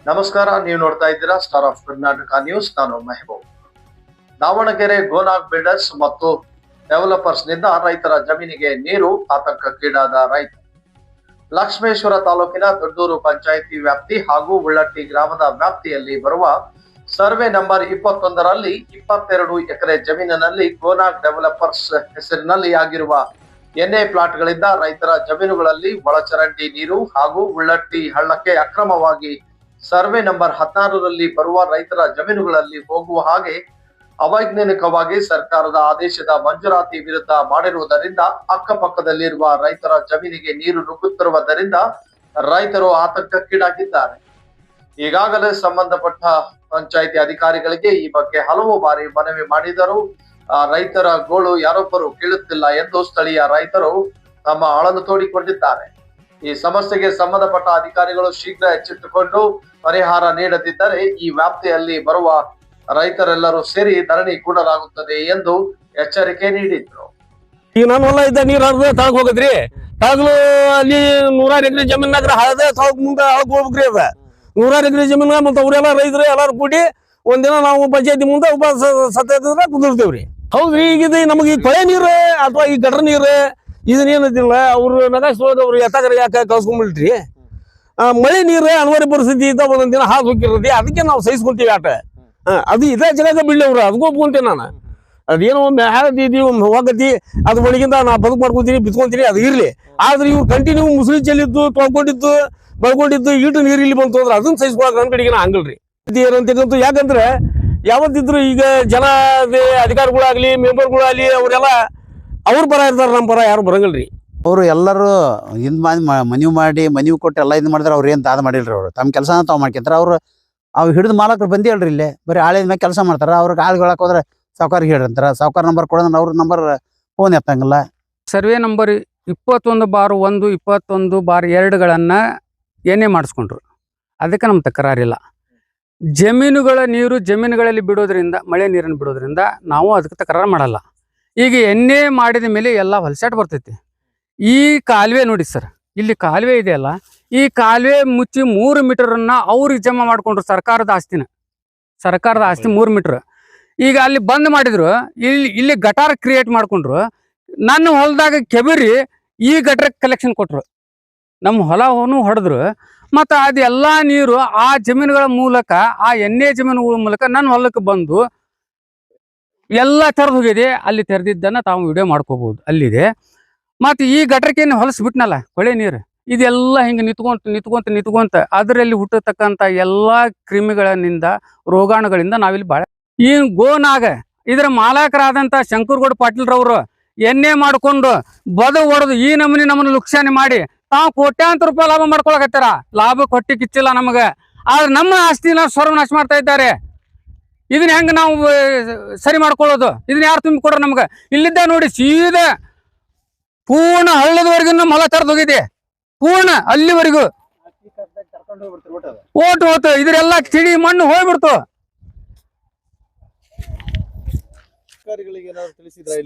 ನಮಸ್ಕಾರ, ನೀವು ನೋಡ್ತಾ ಇದ್ದೀರಾ ಸ್ಟಾರ್ ಆಫ್ ಕರ್ನಾಟಕ ನ್ಯೂಸ್. ನಾನು ಮೆಹಬೂಬ್. ದಾವಣಗೆರೆ ಗೋನಾಗ್ ಬಿಲ್ಡರ್ಸ್ ಮತ್ತು ಡೆವಲಪರ್ಸ್ ನಿಂದ ರೈತರ ಜಮೀನಿಗೆ ನೀರು ಆತಂಕಕ್ಕೀಡಾದ ರೈತ. ಲಕ್ಷ್ಮೇಶ್ವರ ತಾಲೂಕಿನ ದೊಡ್ಡೂರು ಪಂಚಾಯಿತಿ ವ್ಯಾಪ್ತಿ ಹಾಗೂ ಉಳ್ಳಟ್ಟಿ ಗ್ರಾಮದ ವ್ಯಾಪ್ತಿಯಲ್ಲಿ ಬರುವ ಸರ್ವೆ ನಂಬರ್ 21ರಲ್ಲಿ 22 ಎಕರೆ ಜಮೀನಿನಲ್ಲಿ ಗೋನಾಗ್ ಡೆವಲಪರ್ಸ್ ಹೆಸರಿನಲ್ಲಿ ಆಗಿರುವ ಎನ್ಎ ಪ್ಲಾಟ್ಗಳಿಂದ ರೈತರ ಜಮೀನುಗಳಲ್ಲಿ ಒಳಚರಂಡಿ ನೀರು ಹಾಗೂ ಉಳ್ಳಟ್ಟಿ ಹಳ್ಳಕ್ಕೆ ಅಕ್ರಮವಾಗಿ ಸರ್ವೆ ನಂಬರ್ 16ರಲ್ಲಿ ಬರುವ ರೈತರ ಜಮೀನುಗಳಲ್ಲಿ ಹೋಗುವ ಹಾಗೆ ಅವೈಜ್ಞಾನಿಕವಾಗಿ ಸರ್ಕಾರದ ಆದೇಶದ ಮಂಜೂರಾತಿ ವಿರುದ್ಧ ಮಾಡಿರುವುದರಿಂದ ಅಕ್ಕಪಕ್ಕದಲ್ಲಿರುವ ರೈತರ ಜಮೀನಿಗೆ ನೀರು ನುಗ್ಗುತ್ತಿರುವುದರಿಂದ ರೈತರು ಆತಂಕಕ್ಕೀಡಾಗಿದ್ದಾರೆ. ಈಗಾಗಲೇ ಸಂಬಂಧಪಟ್ಟ ಪಂಚಾಯಿತಿ ಅಧಿಕಾರಿಗಳಿಗೆ ಈ ಬಗ್ಗೆ ಹಲವು ಬಾರಿ ಮನವಿ ಮಾಡಿದರೂ ರೈತರ ಗೋಳು ಯಾರೊಬ್ಬರು ಕೇಳುತ್ತಿಲ್ಲ ಎಂದು ಸ್ಥಳೀಯ ರೈತರು ತಮ್ಮ ಅಳಲು ತೋಡಿಕೊಂಡಿದ್ದಾರೆ. ಈ ಸಮಸ್ಯೆಗೆ ಸಂಬಂಧಪಟ್ಟ ಅಧಿಕಾರಿಗಳು ಶೀಘ್ರ ಎಚ್ಚೆತ್ತುಕೊಂಡು ಪರಿಹಾರ ನೀಡದಿದ್ದರೆ ಈ ವ್ಯಾಪ್ತಿಯಲ್ಲಿ ಬರುವ ರೈತರೆಲ್ಲರೂ ಸೇರಿ ಧರಣಿ ಕೂಡಲಾಗುತ್ತದೆ ಎಂದು ಎಚ್ಚರಿಕೆ ನೀಡಿದ್ರು. ಈಗ ನಾನು ಹೊಲ ಇದ್ದ ನೀರು ಹರಿದ ತಳಗ್ ಹೋಗದ್ರಿ, ತಳಗ್ಲು ಅಲ್ಲಿ 100 ಎಕರೆ ಜಮೀನಾಗ್ರ ಹಳದ ತಳಗ್ ಮುಂದೆ ಹಳಗ್ ಹೋಗ್ಬೇಕ್ರಿ. ಅದ 100 ಎಕರೆ ಜಮೀನ ಮತ್ತ ಅವ್ರೆಲ್ಲ ರೈತರು ಎಲ್ಲಾರು ಕೂಡಿ ಒಂದಿನ ನಾವು ಪಂಚಾಯತಿ ಮುಂದೆ ಸತ್ಯದ್ರ ಕುದಿರ್ತೇವ್ರಿ. ಹೌದ್ರಿ, ಈಗ ನಮಗೆ ಈ ಕೊಳೆ ನೀರು ಅಥವಾ ಈ ಗಟರ್ ನೀರು ಇದನ್ನೇನದಿಲ್ಲ, ಅವ್ರು ನಗಾಯಿಸೋದವ್ರು ಎತ್ತಾಗ್ರ ಯಾಕೆ ಕಳ್ಸ್ಕೊಂಡ್ಬಿಟ್ರಿ. ಮಳೆ ನೀರು ಅನಿವಾರ್ಯ ಪರಿಸ್ಥಿತಿ ಇದ್ದ ಒಂದೊಂದ್ ದಿನ ಹಾದು ಹೋಗಿರ್ತೈತಿ, ಅದಕ್ಕೆ ನಾವು ಸಹಿಸ್ಕೊಂತೀವಿ ಆಟ. ಅದು ಇದೇ ಜಗದ ಬಿಡ್ಲವ್ರು, ಅದಕ್ಕೂ ಒಪ್ಕೊಂತೇನೆ ನಾನು. ಅದೇನೋ ಹೋಗತಿ ಅದ್ ಒಳಗಿಂದ ನಾ ಬದುಕು ಮಾಡ್ಕೊಂತೀನಿ, ಬಿತ್ಕೊಂತೀನಿ, ಅದು ಇರ್ಲಿ. ಆದ್ರೆ ಇವ್ರು ಕಂಟಿನ್ಯೂ ಮುಸುಳಿ ಚೆಲ್ಲಿದ್ದು, ತೊಳ್ಕೊಂಡಿದ್ದು, ಬಳ್ಕೊಂಡಿದ್ದು, ಈಟು ನೀರು ಇಲ್ಲಿ ಬಂತು ಅಂದ್ರೆ ಅದನ್ನ ಸಹಿಸ್ಕೊಳಕ್ ನನ್ನ ಕಡೆಗೆ ನಾ ಹಂಗಲ್ರಿ ಏನಂತಕ್ಕಂತೂ. ಯಾಕಂದ್ರೆ ಯಾವತ್ತಿದ್ರು ಈಗ ಜನ ಅಧಿಕಾರಿಗಳಾಗ್ಲಿ ಮೆಂಬರ್ಗಳಾಗ್ಲಿ ಅವರೆಲ್ಲ ಅವ್ರ ಪರ ಇರ್ತಾರ, ನಮ್ಮ ಪರ ಯಾರು ಬರಂಗಲ್ರಿ. ಅವರು ಎಲ್ಲರೂ ಮನವಿ ಕೊಟ್ಟು ಎಲ್ಲ ಇದು ಮಾಡಿದ್ರೆ ಅವ್ರು ಏನು ದಾದ ಮಾಡಿಲ್ರಿ. ಅವರು ತಮ್ಮ ಕೆಲಸನ ತಾವು ಮಾಡ್ಕೊಂತಾರೆ. ಅವ್ರು ಹಿಡಿದು ಮಾಲಕರು ಬಂದಿ ಅಲ್ರಿ, ಇಲ್ಲೇ ಬರೀ ಆಳಿದ ಮೇಲೆ ಕೆಲಸ ಮಾಡ್ತಾರೆ. ಅವ್ರಿಗೆ ಆಳ್ಗಳಕ್ಕೆ ಹೋದ್ರೆ ಸಾವುಕಾರಿಗೆ ಹೇಳ್ರಂತಾರೆ, ಸಾವುಕಾರ ನಂಬರ್ ಕೊಡೋದ್ರೆ ಅವ್ರ ನಂಬರ್ ಫೋನ್ ಎತ್ತಂಗಿಲ್ಲ. ಸರ್ವೆ ನಂಬರ್ 21/1 21/2ಗಳನ್ನು ಏನೇ ಮಾಡಿಸ್ಕೊಂಡ್ರು, ಅದಕ್ಕೆ ನಮ್ಮ ತಕರಾರಿಲ್ಲ. ಜಮೀನುಗಳ ನೀರು ಜಮೀನುಗಳಲ್ಲಿ ಬಿಡೋದ್ರಿಂದ, ಮಳೆ ನೀರನ್ನು ಬಿಡೋದ್ರಿಂದ ನಾವು ಅದಕ್ಕೆ ತಕರಾರು ಮಾಡಲ್ಲ. ಈಗ ಎಣ್ಣೆ ಮಾಡಿದ ಮೇಲೆ ಎಲ್ಲ ಹೊಲಸಾಟ ಬರ್ತೈತಿ. ಈ ಕಾಲುವೆ ನೋಡಿ ಸರ್, ಇಲ್ಲಿ ಕಾಲುವೆ ಇದೆಯಲ್ಲ, ಈ ಕಾಲುವೆ ಮುಚ್ಚಿ 3 ಮೀಟರನ್ನು ಅವ್ರಿಗೆ ಜಮಾ ಮಾಡ್ಕೊಂಡ್ರು. ಸರ್ಕಾರದ ಆಸ್ತಿ 3 ಮೀಟರ್. ಈಗ ಅಲ್ಲಿ ಬಂದ್ ಮಾಡಿದ್ರು, ಇಲ್ಲಿ ಗಟಾರ ಕ್ರಿಯೇಟ್ ಮಾಡ್ಕೊಂಡ್ರು. ನನ್ನ ಹೊಲದಾಗ ಕೆಬರಿ ಈ ಗಟರ್ ಕಲೆಕ್ಷನ್ ಕೊಟ್ರು, ನಮ್ಮ ಹೊಲವನ್ನು ಹೊಡೆದ್ರು. ಮತ್ತು ಅದೆಲ್ಲ ನೀರು ಆ ಜಮೀನುಗಳ ಮೂಲಕ, ಆ ಎಣ್ಣೆ ಜಮೀನುಗಳ ಮೂಲಕ ನನ್ನ ಹೊಲಕ್ಕೆ ಬಂದು ಎಲ್ಲ ತೆರೆದು ಹೋಗಿದೆ. ಅಲ್ಲಿ ತೆರೆದಿದ್ದನ್ನು ತಾವು ವಿಡಿಯೋ ಮಾಡ್ಕೋಬಹುದು, ಅಲ್ಲಿದೆ. ಮತ್ತು ಈ ಗಟರಕ್ಕೇನು ಹೊಲಸ್ಬಿಟ್ನಲ್ಲ ಕೊಳೆ ನೀರು, ಇದೆಲ್ಲ ಹಿಂಗೆ ನಿಂತ್ಕೊಂತ ಅದರಲ್ಲಿ ಹುಟ್ಟತಕ್ಕಂಥ ಎಲ್ಲ ಕ್ರಿಮಿಗಳಿಂದ, ರೋಗಾಣುಗಳಿಂದ ನಾವಿಲ್ಲಿ ಭಾಳ ಈ ಗೋನಾಗ ಇದರ ಮಾಲಕರಾದಂಥ ಶಂಕರಗೌಡ ಪಾಟೀಲ್ರವರು ಎಣ್ಣೆ ಮಾಡಿಕೊಂಡು ಹೊಡೆದು ಈ ನಮ್ಮನ್ನು ಲುಕ್ಷಾನೆ ಮಾಡಿ ತಾವು ಕೋಟ್ಯಾಂತರ ರೂಪಾಯಿ ಲಾಭ ಮಾಡ್ಕೊಳಕತ್ತಾರ. ಲಾಭ ಕೊಟ್ಟಿ ಕಿಚ್ಚಿಲ್ಲ ನಮಗೆ, ಆದ್ರೆ ನಮ್ಮ ಆಸ್ತಿನ ಸರ್ವನಾಶ ಮಾಡ್ತಾ ಇದ್ದಾರೆ. ಇದನ್ನ ಹೆಂಗೆ ನಾವು ಸರಿ ಮಾಡ್ಕೊಳ್ಳೋದು? ಇದನ್ನ ಯಾರು ತುಂಬಿ ಕೊಡ್ರ ನಮ್ಗೆ? ಇಲ್ಲಿದ್ದ ನೋಡಿ ಸೀದಾ ಪೂರ್ಣ ಹಳ್ಳದವರೆಗೂ ನಮ್ಮ ಹೊಲ ತರದ್ ಹೋಗಿದೆ, ಪೂರ್ಣ ಅಲ್ಲಿವರೆಗೂ ಹೋತು. ಇದ್ರೆಲ್ಲ ಚಿಡಿ ಮಣ್ಣು ಹೋಗ್ಬಿಡ್ತು.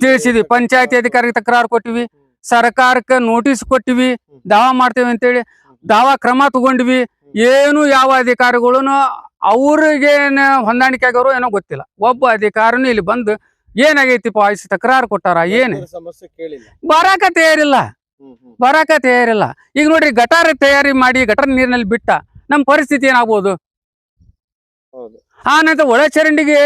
ತಿಳಿಸಿದ್ವಿ, ಪಂಚಾಯತಿ ಅಧಿಕಾರಿಗೆ ತಕರಾರು ಕೊಟ್ಟಿವಿ, ಸರ್ಕಾರಕ್ಕೆ ನೋಟಿಸ್ ಕೊಟ್ಟಿವಿ, ದಾವಾ ಮಾಡ್ತೇವೆ ಅಂತೇಳಿ ದಾವಾ ಕ್ರಮ ತಗೊಂಡ್ವಿ. ಏನು ಯಾವ ಅಧಿಕಾರಿಗಳು ಅವ್ರಿಗೆ ಹೊಂದಾಣಿಕೆ ಆಗೋರು ಏನೋ ಗೊತ್ತಿಲ್ಲ. ಒಬ್ಬ ಅಧಿಕಾರಿನೂ ಇಲ್ಲಿ ಬಂದು ಏನಾಗೈತಿ ಪಾಯ್ಸಿ ತಕರಾರು ಕೊಟ್ಟಾರ, ಏನು ಬರಾಕ ತಯಾರಿಲ್ಲ. ಈಗ ನೋಡ್ರಿ, ಗಟಾರ ತಯಾರಿ ಮಾಡಿ ಗಟರ್ ನೀರಿನಲ್ಲಿ ಬಿಟ್ಟ ನಮ್ಮ ಪರಿಸ್ಥಿತಿ ಏನಾಗ್ಬೋದು? ಆ ನಂತರ ಒಳಚರಂಡಿಗೆ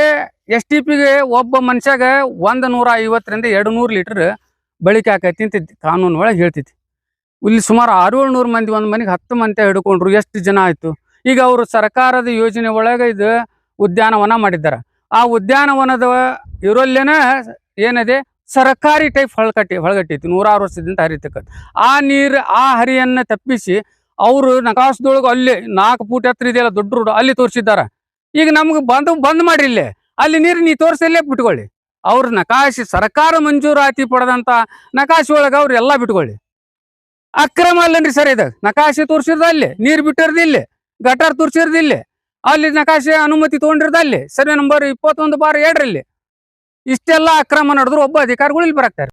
STPಗೆ ಒಬ್ಬ ಮನುಷ್ಯಾಗ 150ರಿಂದ 200 ಲೀಟರ್ ಬಳಕೆ ಆಕೈತಿ ಅಂತ ಕಾನೂನು ಒಳಗೆ ಹೇಳ್ತೈತಿ. ಇಲ್ಲಿ ಸುಮಾರು 600-700 ಮಂದಿ, ಒಂದು ಮನೆಗೆ 10 ಮಂದಿ ಹಿಡ್ಕೊಂಡ್ರು, ಎಷ್ಟು ಜನ ಆಯ್ತು? ಈಗ ಅವರು ಸರ್ಕಾರದ ಯೋಜನೆ ಒಳಗೆ ಇದು ಉದ್ಯಾನವನ ಮಾಡಿದ್ದಾರೆ. ಆ ಉದ್ಯಾನವನದ ಇರೋಲ್ಲೇನ ಏನಿದೆ, ಸರ್ಕಾರಿ ಟೈಪ್ ಹೊಳಗಟ್ಟೈತಿ, 100 ವರ್ಷದಿಂದ ಹರಿತಕ್ಕಂಥ ಆ ನೀರು, ಆ ಹರಿಯನ್ನು ತಪ್ಪಿಸಿ ಅವರು ನಕಾಶದೊಳಗೆ ಅಲ್ಲಿ 4 ಫೂಟ್ ಎತ್ತರ ಇದೆಯಲ್ಲ ದೊಡ್ಡ ರೋಡ್, ಅಲ್ಲಿ ತೋರಿಸಿದ್ದಾರೆ. ಈಗ ನಮ್ಗೆ ಬಂದ್ ಮಾಡ್ರಿ, ಇಲ್ಲೇ ಅಲ್ಲಿ ನೀರು ನೀ ತೋರಿಸಲ್ಲೇ ಬಿಟ್ಕೊಳ್ಳಿ. ಅವ್ರ ನಕಾಶಿ ಸರ್ಕಾರ ಮಂಜೂರಾತಿ ಪಡೆದಂತ ನಕಾಶಿ ಒಳಗೆ ಅವ್ರು ಎಲ್ಲ ಬಿಟ್ಕೊಳ್ಳಿ. ಅಕ್ರಮ ಅಲ್ಲನ್ರಿ ಸರ್ ಇದು? ನಕಾಶಿ ತೋರಿಸಿರ್ದ ಅಲ್ಲಿ, ನೀರು ಬಿಟ್ಟಿರ್ದ ಇಲ್ಲಿ, ಗಟಾರ್ ತೋರಿಸಿರ್ದ ಇಲ್ಲಿ, ಅಲ್ಲಿ ನಕಾಶೆ ಅನುಮತಿ ತಗೊಂಡಿರ್ದ ಅಲ್ಲಿ, ಸರ್ವೆ ನಂಬರ್ 21/2ರಲ್ಲಿ. ಇಷ್ಟೆಲ್ಲ ಅಕ್ರಮ ನಡೆದ್ರು ಒಬ್ಬ ಅಧಿಕಾರಿಗಳು ಇಲ್ಲಿ ಬರಾಕ್ತಾರೆ.